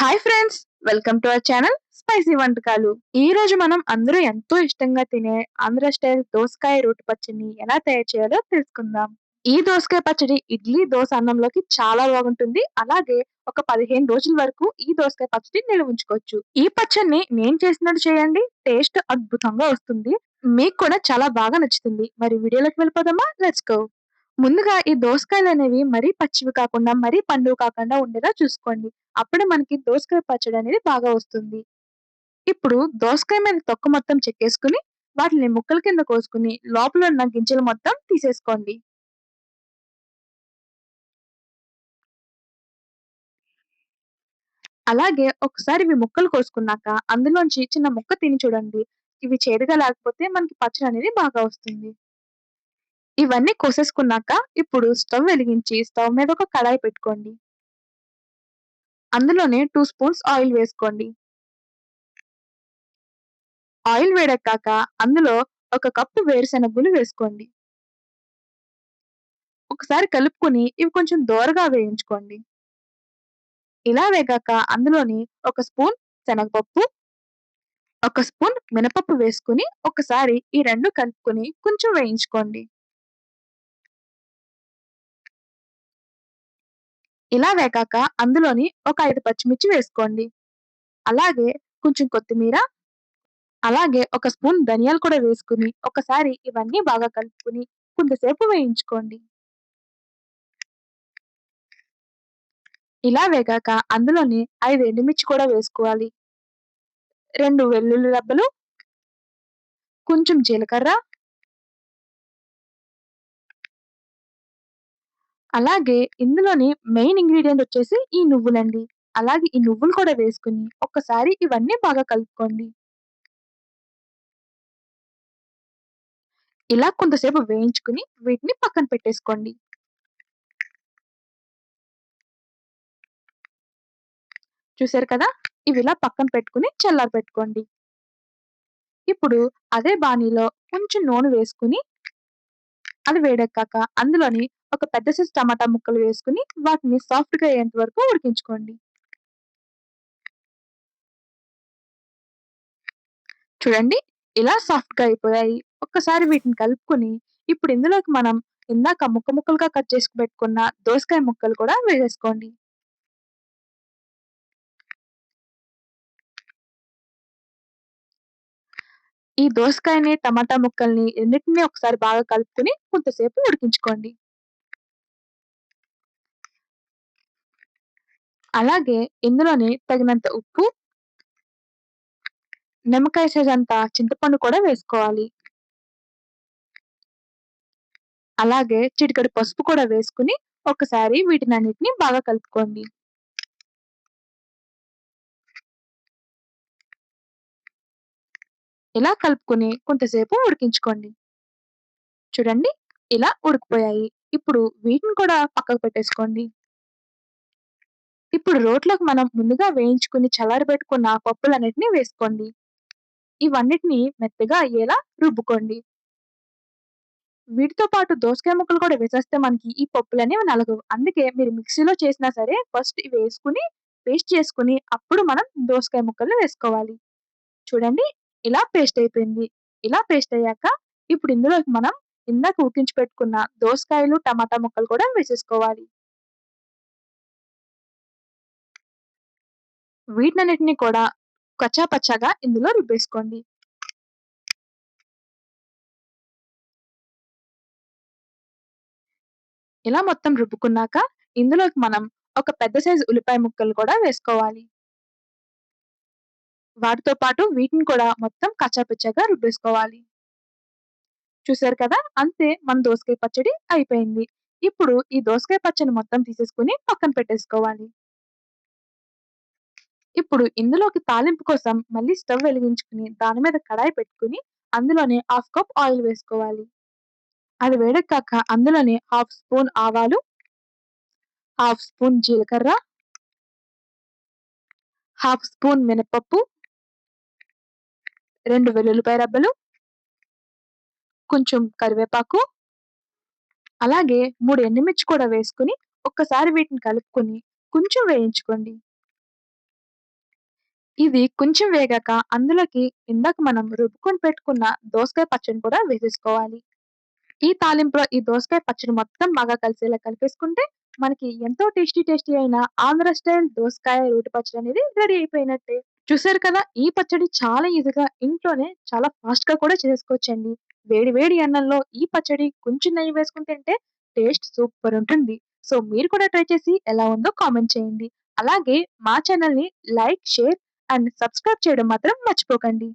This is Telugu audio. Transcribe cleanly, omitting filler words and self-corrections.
Hi friends! Welcome to our channel spicy వంటకాలు. ఈ రోజు మనం అందరూ ఎంతో ఇష్టంగా తినే ఆంధ్ర స్టైల్ దోసకాయ రోటి పచ్చడిని ఎలా తయారు చేయాలో తెలుసుకుందాం. ఈ దోసకాయ పచ్చడి ఇడ్లీ, దోస అన్నంలోకి చాలా బాగుంటుంది. అలాగే ఒక 15 రోజుల వరకు ఈ దోసకాయ పచ్చడి నిల్వ ఉంచుకోవచ్చు. ఈ పచ్చడిని నేను చేసినట్టు చేయండి. టేస్ట్ అద్భుతంగా వస్తుంది. మీకు కూడా చాలా బాగా నచ్చుతుంది. మరి వీడియోలోకి వెళ్ళిపోదామా? Let's go! ముందుగా ఈ దోసకాయలనేవి మరీ పచ్చివి కాకుండా, మరీ పండువి కాకుండా ఉండేలా చూసుకోండి. అప్పుడే మనకి దోసకాయ పచ్చడనేది బాగా వస్తుంది. ఇప్పుడు దోసకాయ మీద తొక్క మొత్తం చెక్కేసుకొని, వాటిని ముక్కల కింద కోసుకొని, లోపల ఉన్న గింజలు మొత్తం తీసేసుకోండి. అలాగే ఒకసారి ఇవి ముక్కలు కోసుకున్నాక, అందులోంచి చిన్న ముక్క తిని చూడండి. ఇవి చేదుగా లేకపోతే మనకి పచ్చడనేది బాగా వస్తుంది. ఇవన్నీ కోసేసుకున్నాక, ఇప్పుడు స్టవ్ వెలిగించి, స్టవ్ మీద ఒక కడాయి పెట్టుకోండి. అందులోనే 2 స్పూన్స్ ఆయిల్ వేసుకోండి. ఆయిల్ వేడెక్కాక అందులో ఒక కప్పు వేరుశెనగ గుళ్ళు వేసుకోండి. ఒకసారి కలుపుకొని ఇవి కొంచెం దోరగా వేయించుకోండి. ఇలా వేగాక అందులోని ఒక స్పూన్ శనగపప్పు, ఒక స్పూన్ మినపప్పు వేసుకొని ఒకసారి ఈ 2 కలుపుకొని కొంచెం వేయించుకోండి. ఇలా వేగాక అందులోని ఒక 5 పచ్చిమిర్చి వేసుకోండి. అలాగే కొంచెం కొత్తిమీర, అలాగే ఒక స్పూన్ ధనియాలు కూడా వేసుకొని ఒకసారి ఇవన్నీ బాగా కలుపుకొని కొంతసేపు వేయించుకోండి. ఇలా వేగాక అందులోని 5 ఎండుమిర్చి కూడా వేసుకోవాలి. 2 వెల్లుల్లి రెబ్బలు, కొంచెం జీలకర్ర, అలాగే ఇందులోని మెయిన్ ఇంగ్రీడియెంట్ వచ్చేసి ఈ నువ్వులండి. అలాగే ఈ నువ్వులు కూడా వేసుకొని ఒక్కసారి ఇవన్నీ బాగా కలుపుకోండి. ఇలా కొంతసేపు వేయించుకొని వీటిని పక్కన పెట్టేసుకోండి. చూసారు కదా! ఇవిలా పక్కన పెట్టుకొని చల్లారబెట్టుకోండి. ఇప్పుడు అదే బాణీలో కొంచెం నూనె వేసుకొని అది వేడెక్కాక అందులోని ఒక పెద్ద సైజ్ టమాటా ముక్కలు వేసుకొని వాటిని సాఫ్ట్‌గా అయ్యేంత వరకు ఉడికించుకోండి. చూడండి ఇలా సాఫ్ట్‌గా అయిపోయాయి. ఒక్కసారి వీటిని కలుపుకొని ఇప్పుడు ఇందులోకి మనం ఇందాక ముక్కలుగా కట్ చేసి పెట్టుకున్న దోసకాయ ముక్కలు కూడా వేసేసుకోండి. ఈ దోసకాయని, టమాటా ముక్కల్ని రెండిటిని ఒకసారి బాగా కలుపుకొని కొంతసేపు ఉడికించుకోండి. అలాగే ఇందులోని తగినంత ఉప్పు, నిమ్మకాయ సైజ్ అంత చింతపండు కూడా వేసుకోవాలి. అలాగే చిటికెడు పసుపు కూడా వేసుకొని ఒకసారి వీటినన్నిటిని బాగా కలుపుకోండి. ఇలా కలుపుకొని కొంతసేపు ఉడికించుకోండి. చూడండి ఇలా ఉడికిపోయాయి. ఇప్పుడు వీటిని కూడా పక్కకు పెట్టేసుకోండి. ఇప్పుడు రోట్లోకి మనం ముందుగా వేయించుకొని చల్లారబెట్టుకున్న పప్పులన్నిటిని వేసుకోండి. ఇవన్నిటిని మెత్తగా అయ్యేలా రుబ్బుకోండి. వీటితో పాటు దోసకాయ ముక్కలు కూడా వేసేస్తే మనకి ఈ పప్పులనేవి నలగవు. అందుకే మీరు మిక్సీలో చేసినా సరే ఫస్ట్ ఇవేసుకొని పేస్ట్ చేసుకొని అప్పుడు మనం దోసకాయ ముక్కలు వేసుకోవాలి. చూడండి ఇలా పేస్ట్ అయిపోయింది. ఇలా పేస్ట్ అయ్యాక ఇప్పుడు ఇందులోకి మనం ఇందాక ఉడికించి పెట్టుకున్న దోసకాయలు, టమాటా ముక్కలు కూడా వేసేసుకోవాలి. వీటన్నిటిని కూడా కచ్చా పచ్చాగా ఇందులో రుబ్బేసుకోండి. ఇలా మొత్తం రుబ్బుకున్నాక ఇందులోకి మనం ఒక పెద్ద సైజు ఉల్లిపాయ ముక్కలు కూడా వేసుకోవాలి. వాటితో పాటు వీటిని కూడా మొత్తం కచ్చా పిచ్చాగా రుబ్బేసుకోవాలి. చూసారు కదా! అంతే మన దోసకాయ పచ్చడి అయిపోయింది. ఇప్పుడు ఈ దోసకాయ పచ్చడిని మొత్తం తీసేసుకొని పక్కన పెట్టేసుకోవాలి. ఇప్పుడు ఇందులోకి తాలింపు కోసం మళ్ళీ స్టవ్ వెలిగించుకొని దాని మీద కడాయి పెట్టుకొని అందులోనే హాఫ్ కప్ ఆయిల్ వేసుకోవాలి. అది వేడెక్కాక అందులోనే హాఫ్ స్పూన్ ఆవాలు, హాఫ్ స్పూన్ జీలకర్ర, హాఫ్ స్పూన్ మినపప్పు, 2 వెల్లుల్లిపాయ రెబ్బలు, కొంచెం కరివేపాకు, అలాగే 3 ఎండుమిర్చి కూడా వేసుకొని ఒక్కసారి వీటిని కలుపుకొని కొంచెం వేయించుకోండి. ఇది కొంచెం వేగాక అందులోకి ఇందాక మనం రుబ్బుకొని పెట్టుకున్న దోసకాయ పచ్చడిని కూడా వేసేసుకోవాలి. ఈ తాలింపులో ఈ దోసకాయ పచ్చడి మొత్తం బాగా కలిసేలా కలిపేసుకుంటే మనకి ఎంతో టేస్టీ అయిన ఆంధ్ర స్టైల్ దోసకాయ రోటి పచ్చడి అనేది రెడీ అయిపోయినట్టే. చూసారు కదా! ఈ పచ్చడి చాలా ఈజీగా ఇంట్లోనే చాలా ఫాస్ట్‌గా కూడా చేసుకోవచ్చండి. వేడి వేడి అన్నంలో ఈ పచ్చడి కొంచెం నెయ్యి వేసుకొని తింటే టేస్ట్ సూపర్ ఉంటుంది. సో, మీరు కూడా ట్రై చేసి ఎలా ఉందో కామెంట్ చేయండి. అలాగే మా ఛానెల్‌ని లైక్, షేర్ అండ్ సబ్స్క్రైబ్ చేయడం మాత్రం మర్చిపోకండి.